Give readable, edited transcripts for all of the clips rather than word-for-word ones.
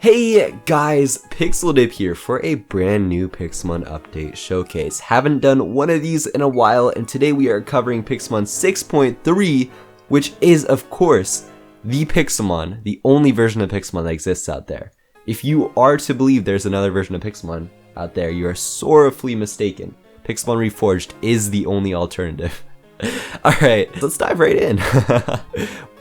Hey guys, PixelDip here for a brand new Pixelmon update showcase. Haven't done one of these in a while, and today we are covering Pixelmon 6.3, which is of course the Pixelmon, the only version of Pixelmon that exists out there. If you are to believe there's another version of Pixelmon out there, you are sorrowfully mistaken. Pixelmon Reforged is the only alternative. Alright, let's dive right in.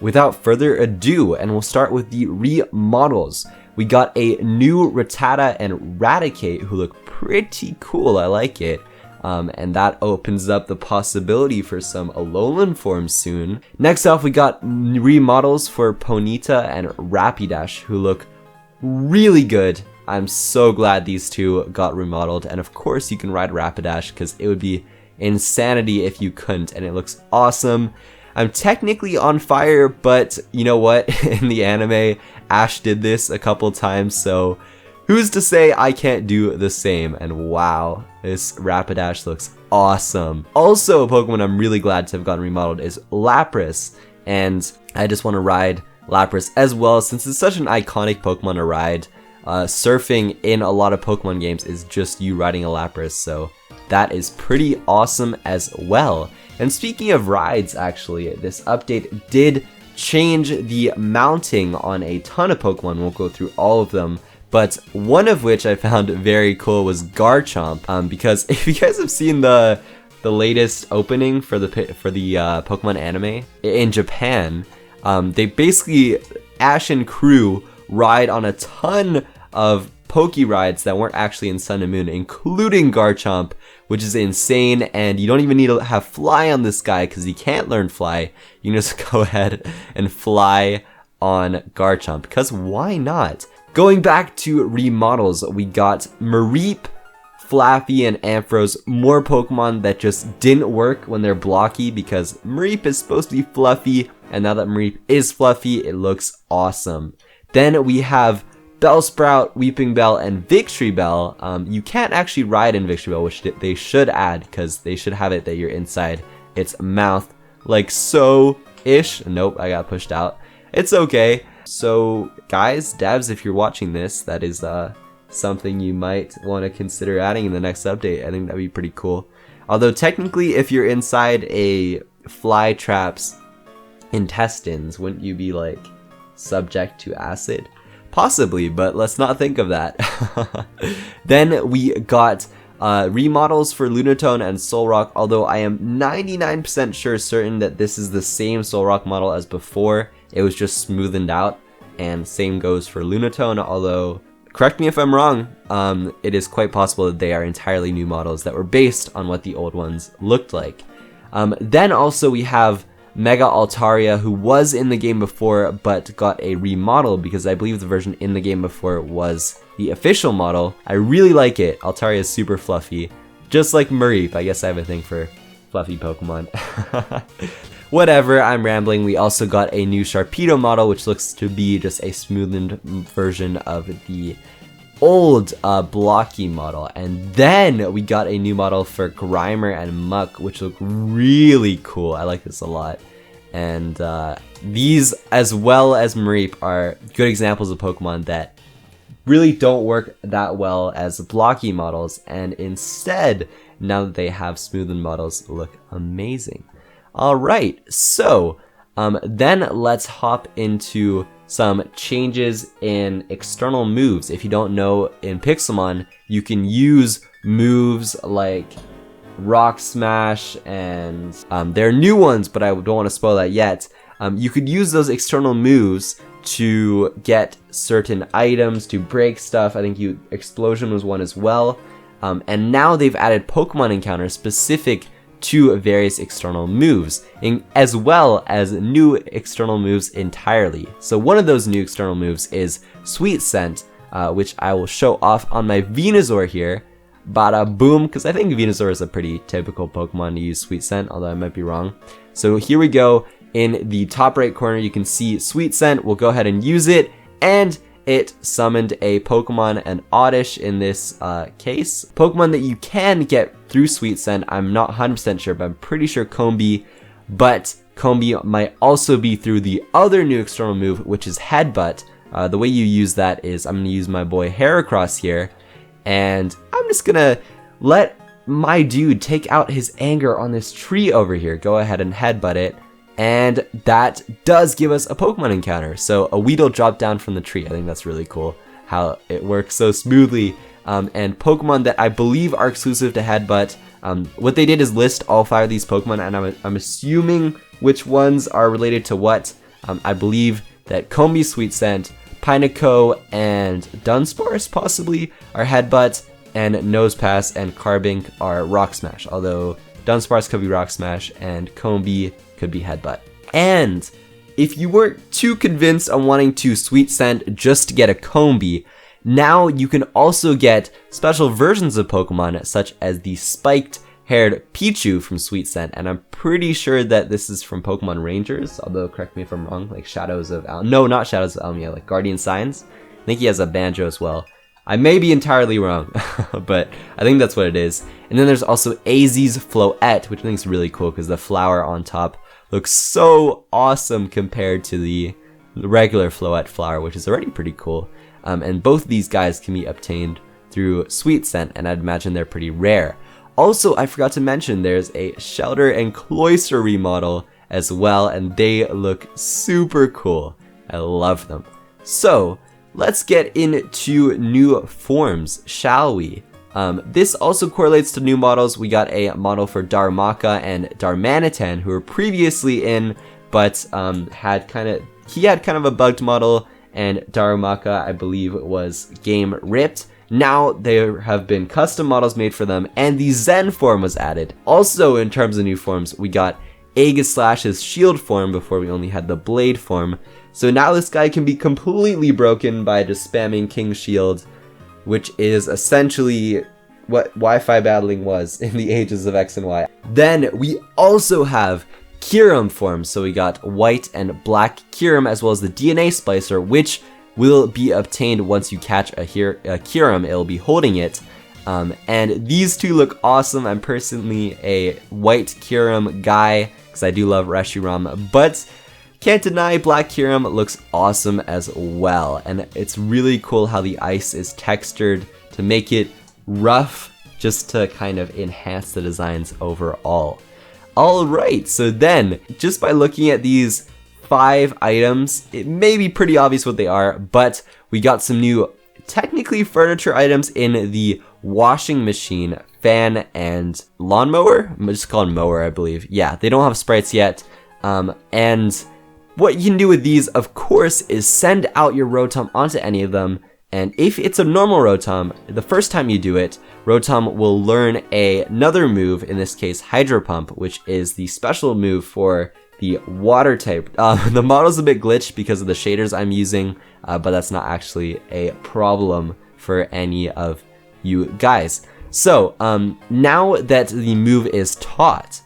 Without further ado, and we'll start with the remodels. We got a new Rattata and Raticate who look pretty cool, I like it. And that opens up the possibility for some Alolan forms soon. Next off, we got remodels for Ponyta and Rapidash who look really good. I'm so glad these two got remodeled, and of course you can ride Rapidash because it would be insanity if you couldn't, and it looks awesome. I'm technically on fire, but you know what? In the anime, Ash did this a couple times, so who's to say I can't do the same? And wow, this Rapidash looks awesome. Also, a Pokemon I'm really glad to have gotten remodeled is Lapras, and I just want to ride Lapras as well since it's such an iconic Pokemon to ride. Surfing in a lot of Pokemon games is just you riding a Lapras, so that is pretty awesome as well. And speaking of rides, actually, this update did change the mounting on a ton of Pokemon. We'll go through all of them, but one of which I found very cool was Garchomp, because if you guys have seen the latest opening for the Pokemon anime in Japan, they basically, Ash and crew ride on a ton of Poke rides that weren't actually in Sun and Moon, including Garchomp, which is insane, and you don't even need to have Fly on this guy because he can't learn Fly. You can just go ahead and fly on Garchomp, because why not? Going back to remodels, we got Mareep, Flaffy, and Ampharos, more Pokemon that just didn't work when they're blocky because Mareep is supposed to be fluffy, and now that Mareep is fluffy, it looks awesome. Then we have Bellsprout, Weeping Bell, and Victory Bell. You can't actually ride in Victory Bell, which they should add because they should have it that you're inside its mouth, like so-ish. Nope, I got pushed out. It's okay. So guys, devs, if you're watching this, that is something you might want to consider adding in the next update. I think that'd be pretty cool. Although technically, if you're inside a Flytrap's intestines, wouldn't you be like subject to acid? Possibly, but let's not think of that. Then we got remodels for Lunatone and Solrock, although I am 99% certain that this is the same Solrock model as before. It was just smoothened out, and same goes for Lunatone, although, correct me if I'm wrong, it is quite possible that they are entirely new models that were based on what the old ones looked like. Then also we have Mega Altaria, who was in the game before but got a remodel because I believe the version in the game before was the official model. I really like it. Altaria is super fluffy, just like Mareep. I guess I have a thing for fluffy Pokemon. Whatever, I'm rambling. We also got a new Sharpedo model, which looks to be just a smoothened version of the old blocky model. And then we got a new model for Grimer and Muck, which look really cool. I like this a lot. And these, as well as Mareep, are good examples of Pokemon that really don't work that well as blocky models, and instead, now that they have smoothened models, look amazing. Alright, so then let's hop into some changes in external moves. If you don't know, in Pixelmon, you can use moves like Rock Smash, and there are new ones, but I don't want to spoil that yet. You could use those external moves to get certain items, to break stuff. I think Explosion was one as well. And now they've added Pokemon encounters specific to various external moves, as well as new external moves entirely. So one of those new external moves is Sweet Scent, which I will show off on my Venusaur here. Bada boom, because I think Venusaur is a pretty typical Pokemon to use Sweet Scent, although I might be wrong. So here we go. In the top right corner, you can see Sweet Scent. We'll go ahead and use it, and it summoned a Pokemon, an Oddish in this case. Pokemon that you can get through Sweet Scent, I'm not 100% sure, but I'm pretty sure Combee, but Combee might also be through the other new external move, which is Headbutt, The way you use that is I'm going to use my boy Heracross here, and I'm just going to let my dude take out his anger on this tree over here. Go ahead and headbutt it, and that does give us a Pokemon encounter. So a Weedle dropped down from the tree. I think that's really cool how it works so smoothly. And Pokemon that I believe are exclusive to Headbutt. What they did is list all 5 of these Pokemon, and I'm assuming which ones are related to what. I believe that Combi, Sweet Scent, Pineco, and Dunsparce possibly are Headbutt, and Nosepass and Carbink are Rock Smash, although Dunsparce could be Rock Smash and Combi could be Headbutt. And if you weren't too convinced on wanting to Sweet Scent just to get a Combi, now you can also get special versions of Pokemon such as the spiked-haired Pichu from Sweet Scent, and I'm pretty sure that this is from Pokemon Rangers, although correct me if I'm wrong, like Shadows of no, not Shadows of Elmia, like Guardian Signs. I think he has a Banjo as well. I may be entirely wrong, but I think that's what it is. And then there's also AZ's Floette, which I think is really cool because the flower on top looks so awesome compared to the regular Floette flower, which is already pretty cool. And both of these guys can be obtained through Sweet Scent, and I'd imagine they're pretty rare. Also, I forgot to mention there's a Shelter and Cloyster remodel as well, and they look super cool. I love them. So, let's get into new forms, shall we? This also correlates to new models. We got a model for Darumaka and Darmanitan, who were previously in, but had kind of a bugged model, and Darumaka, I believe, was game ripped. Now there have been custom models made for them, and the Zen form was added. Also, in terms of new forms, we got Aegislash's shield form before we only had the blade form. So now this guy can be completely broken by just spamming King Shield, which is essentially what Wi-Fi battling was in the ages of X and Y. Then we also have Kyurem forms, so we got white and black Kyurem as well as the DNA Splicer, which will be obtained once you catch a Kyurem. It'll be holding it, and these two look awesome. I'm personally a white Kyurem guy because I do love Reshiram, but can't deny black Kyurem looks awesome as well, and it's really cool how the ice is textured to make it rough, just to kind of enhance the designs overall. Alright, so then, just by looking at these 5 items, it may be pretty obvious what they are, but we got some new, technically furniture items in the washing machine, fan, and lawnmower? I'm just calling mower, I believe. Yeah, they don't have sprites yet, and what you can do with these, of course, is send out your Rotom onto any of them, and if it's a normal Rotom, the first time you do it, Rotom will learn another move, in this case Hydro Pump, which is the special move for the water type. The model's a bit glitched because of the shaders I'm using, but that's not actually a problem for any of you guys. So now that the move is taught,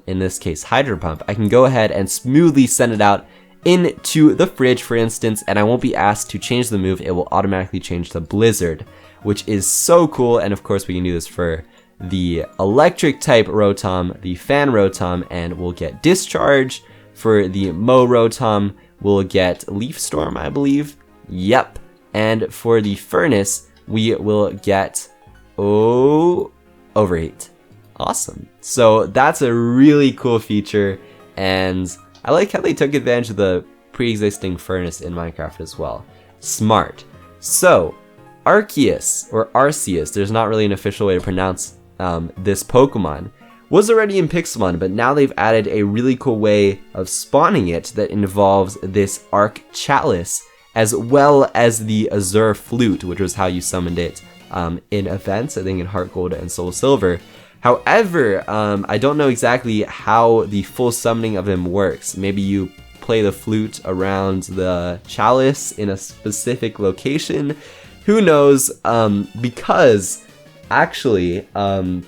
in this case Hydro Pump, I can go ahead and smoothly send it out into the fridge, for instance, and I won't be asked to change the move. It will automatically change to Blizzard, which is so cool. And of course we can do this for the electric type Rotom, the fan Rotom, and we'll get Discharge. For the Mo Rotom, we'll get Leaf Storm, I believe. Yep. And for the Furnace, we will get Overheat. Awesome. So that's a really cool feature, and I like how they took advantage of the pre-existing furnace in Minecraft as well. Smart. So, Arceus, or Arceus, there's not really an official way to pronounce this Pokemon, was already in Pixelmon, but now they've added a really cool way of spawning it that involves this Arc Chalice, as well as the Azure Flute, which was how you summoned it in events, I think in Heart Gold and Soul Silver. However, I don't know exactly how the full summoning of him works. Maybe you play the flute around the chalice in a specific location. Who knows? Because actually, in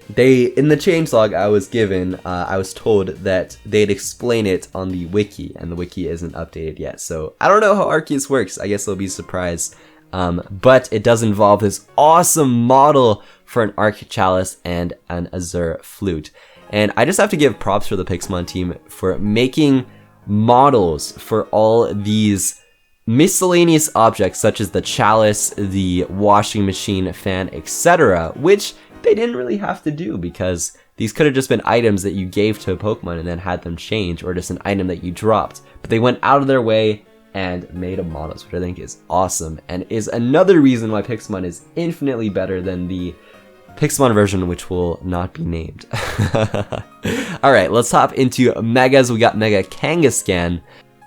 the changelog I was given, I was told that they'd explain it on the wiki, and the wiki isn't updated yet. So I don't know how Arceus works. I guess it'll be a surprise. But it does involve this awesome model for an Arc Chalice and an Azure Flute. And I just have to give props for the Pixelmon team for making models for all these miscellaneous objects such as the chalice, the washing machine, fan, etc., which they didn't really have to do because these could have just been items that you gave to a Pokemon and then had them change, or just an item that you dropped. But they went out of their way and made a models, which I think is awesome, and is another reason why Pixelmon is infinitely better than the Pixelmon version, which will not be named. Alright, let's hop into Megas. We got Mega Kangaskhan.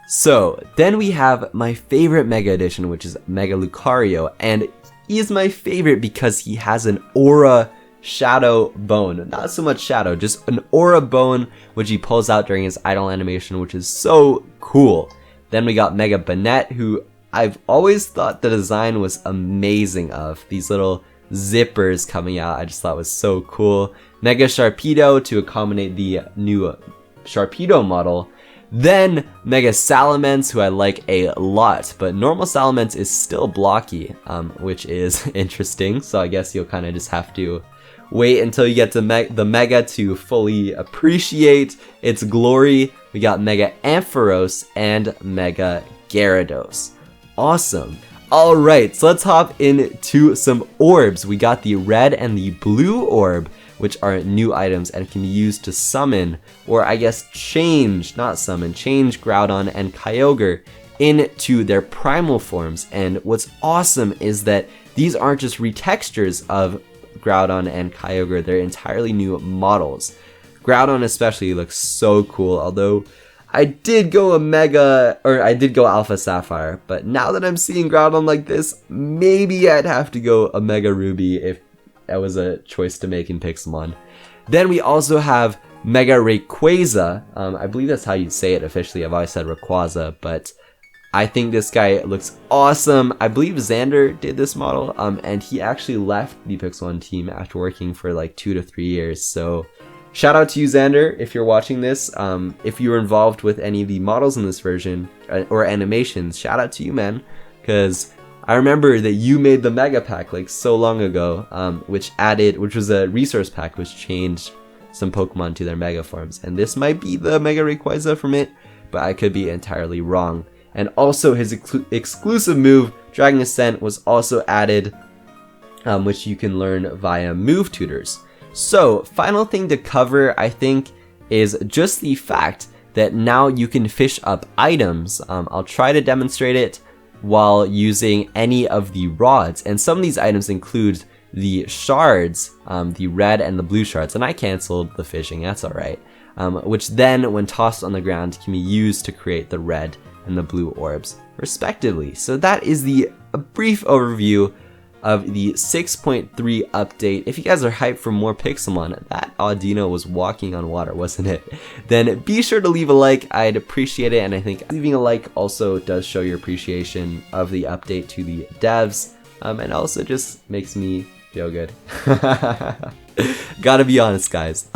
So, then we have my favorite Mega Edition, which is Mega Lucario, and he is my favorite because he has an Aura Shadow Bone. Not so much Shadow, just an Aura Bone, which he pulls out during his idle animation, which is so cool. Then we got Mega Banette, who I've always thought the design was amazing of. These little zippers coming out, I just thought was so cool. Mega Sharpedo to accommodate the new Sharpedo model. Then Mega Salamence, who I like a lot, but normal Salamence is still blocky, which is interesting. So I guess you'll kind of just have to wait until you get to the Mega to fully appreciate its glory. We got Mega Ampharos and Mega Gyarados. Awesome. Alright, so let's hop into some orbs. We got the red and the blue orb, which are new items and can be used to summon, or I guess change, not summon, change Groudon and Kyogre into their primal forms. And what's awesome is that these aren't just retextures of Groudon and Kyogre, they're entirely new models. Groudon especially looks so cool, although I did go Alpha Sapphire, but now that I'm seeing Groudon like this, maybe I'd have to go a Mega Ruby if that was a choice to make in Pixelmon. Then we also have Mega Rayquaza. I believe that's how you say it officially. I've always said Rayquaza, but I think this guy looks awesome. I believe Xander did this model, and he actually left the Pixelmon team after working for like 2 to 3 years. So shout out to you, Xander, if you're watching this. If you were involved with any of the models in this version or animations, shout out to you, man, because I remember that you made the Mega Pack like so long ago, which was a resource pack which changed some Pokemon to their Mega forms, and this might be the Mega Rayquaza from it, but I could be entirely wrong. And also his exclusive move, Dragon Ascent, was also added, which you can learn via move tutors. So, final thing to cover, I think, is just the fact that now you can fish up items. I'll try to demonstrate it while using any of the rods, and some of these items include the shards, the red and the blue shards, and I canceled the fishing, that's alright, which then, when tossed on the ground, can be used to create the red and the blue orbs, respectively. So that is a brief overview of the 6.3 update. If you guys are hyped for more Pixelmon, that Audino was walking on water, wasn't it? Then be sure to leave a like, I'd appreciate it, and I think leaving a like also does show your appreciation of the update to the devs, and also just makes me feel good. Gotta be honest, guys.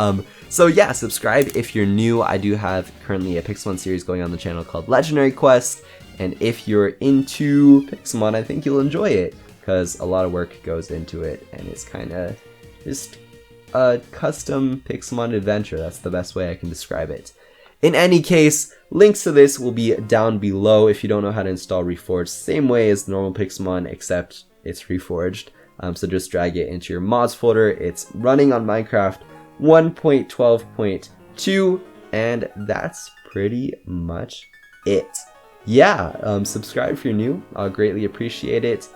So yeah, subscribe if you're new. I do have currently a Pixelmon series going on the channel called Legendary Quest, and if you're into Pixelmon, I think you'll enjoy it, because a lot of work goes into it, and it's kind of just a custom Pixelmon adventure. That's the best way I can describe it. In any case, links to this will be down below if you don't know how to install Reforged. Same way as normal Pixelmon, except it's Reforged. So just drag it into your mods folder. It's running on Minecraft 1.12.2, and that's pretty much it. Yeah, subscribe if you're new. I'll greatly appreciate it.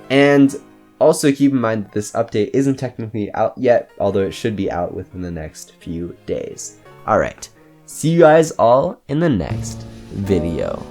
And also keep in mind that this update isn't technically out yet, although it should be out within the next few days. Alright, see you guys all in the next video.